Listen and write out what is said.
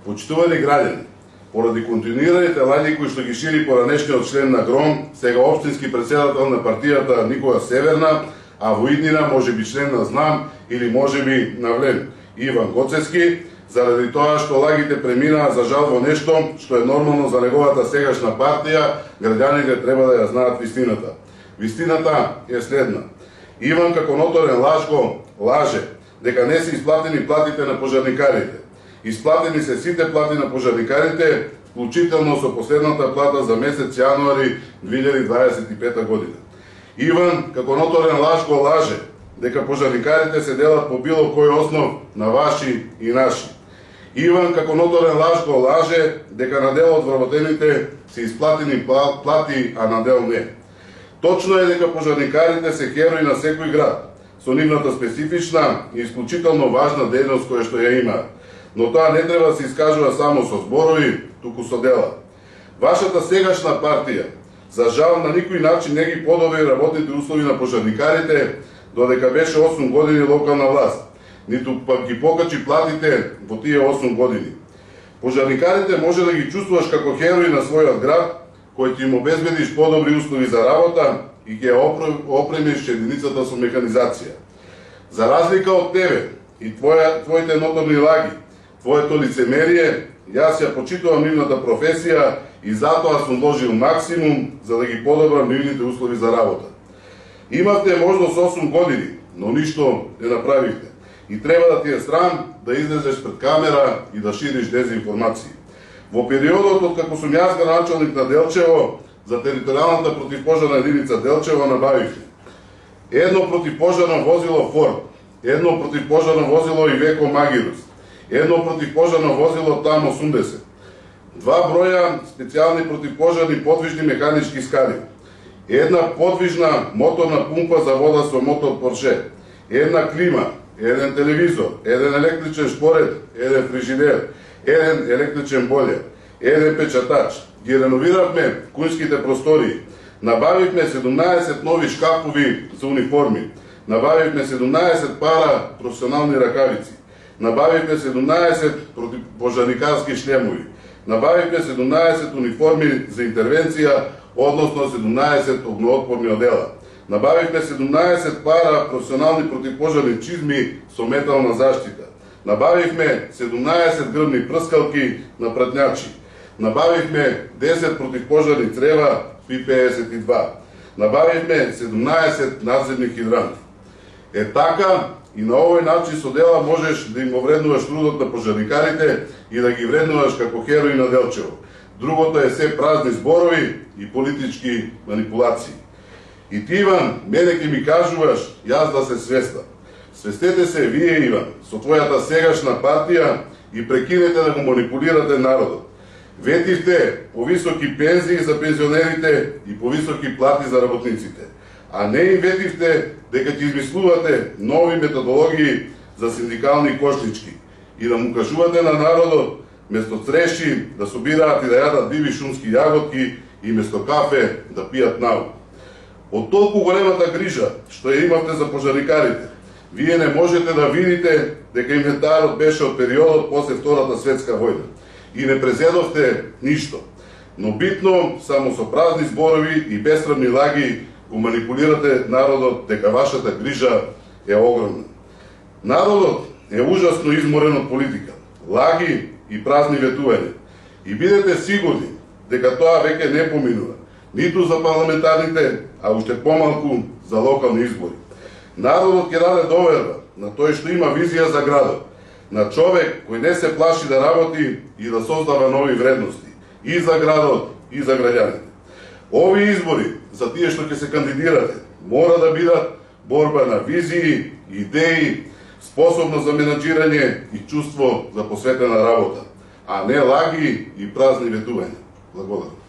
Почитувани граѓани, поради континуираните лаѓи кои што ги шири поранешниот член на ГРОМ, сега општински председател на партијата Никола Северна, а во иднина може би член на ЗНАМ или може би на ВЛЕМ Иван Гоцевски, заради тоа што лагите преминаа за жал во нешто што е нормално за неговата сегашна партија, граѓаните треба да ја знаат вистината. Вистината е следна. Иван како ноторен лажго лаже дека не се исплатени платите на пожарникарите. Исплатени се сите плати на пожарникарите, вклучително со последната плата за месец јануари 2025 година. Иван како ноторен лажго лаже дека пожарникарите се делат по било кој основ на ваши и наши. Иван како ноторен лажго лаже дека на дел од вработените се исплатени плати, а на дел не. Точно е дека пожарникарите се херои на секој град, со нивната специфична и исклучително важна дејност која што ја имаат. Но тоа не треба да се искажува само со зборови, туку со дела. Вашата сегашна партија, за жал, на никој начин не ги подобри работните услови на пожарникарите, додека беше 8 години локална власт, ниту пак ги покачи платите во тие 8 години. Пожарникарите може да ги чувствуваш како херои на својот град, кој ти им обезбедиш подобри услови за работа и ќе опремиш единицата со механизација. За разлика од тебе и твоите ноторни лаги, твоето лицемерие, јас ја почитувам нивната професија и затоа сум вложил максимум за да ги подобрам нивните услови за работа. Имавте можност 8 години, но ништо не направивте. И треба да ти е срам да излезеш пред камера и да шириш дезинформации. Во периодот од како сум јас градоначалник на Делчево, за територијалната противпожарна единица Делчево набавивме едно противпожарно возило Форд, едно противпожарно возило Ивеко Магирус, едно противпожарно возило ТАМ 80, 2 броја специјални противпожарни подвижни механички скали, една подвижна моторна пумпа за вода со мотор Порше, една клима, еден телевизор, еден електричен шпоред, еден фрижидер, еден електричен бољер, еден печатач. Ги реновиравме куњските простории. Набавивме 17 нови шкафови за униформи. Набавивме 17 пара професионални ракавици. Набавивме 17 противпожарникарски шлемови. Набавивме 17 униформи за интервенција, односно 17 огнеотпорни одела. Набавивме 17 пара професионални противпожарни чизми со метална заштита. Набавивме 17 грбни прскалки на пратњачи. Набавивме 10 противпожарни црева Пи-52. Набавивме 17 надземни хидранти. Е така, и на овој начин со дела можеш да им вреднуваш трудот на пожарникарите и да ги вреднуваш како херои на Делчево. Другото е се празни зборови и политички манипулации. И ти, Иван, мене ќе ми кажуваш, јас да се свестам. Свестете се вие, Иван, со твојата сегашна партија и прекинете да го манипулирате народот. Ветивте повисоки пензии за пензионерите и повисоки плати за работниците, а не им ветивте дека ќе измислувате нови методологии за синдикални кошлички и да му кажувате на народот место цреши да собираат и да јадат диви шумски јаготки и место кафе да пијат наву. Од толку големата грижа што ја имавте за пожарникарите, вие не можете да видите дека инвентарот беше од периодот после Втората светска војна и не презедовте ништо. Но битно, само со празни зборови и бесрамни лаги го манипулирате народот дека вашата грижа е огромна. Народот е ужасно изморен од политика, лаги и празни ветувања. И бидете сигурни дека тоа веќе не поминува, ниту за парламентарните, а уште помалку за локални избори. Народот ќе даде доверба на тој што има визија за градот, на човек кој не се плаши да работи и да создава нови вредности и за градот и за граѓаните. Овие избори за тие што ќе се кандидирате мора да бидат борба на визии, идеи, способност за менаџирање и чувство за посветена работа, а не лаги и празни ветувања. Благодарам.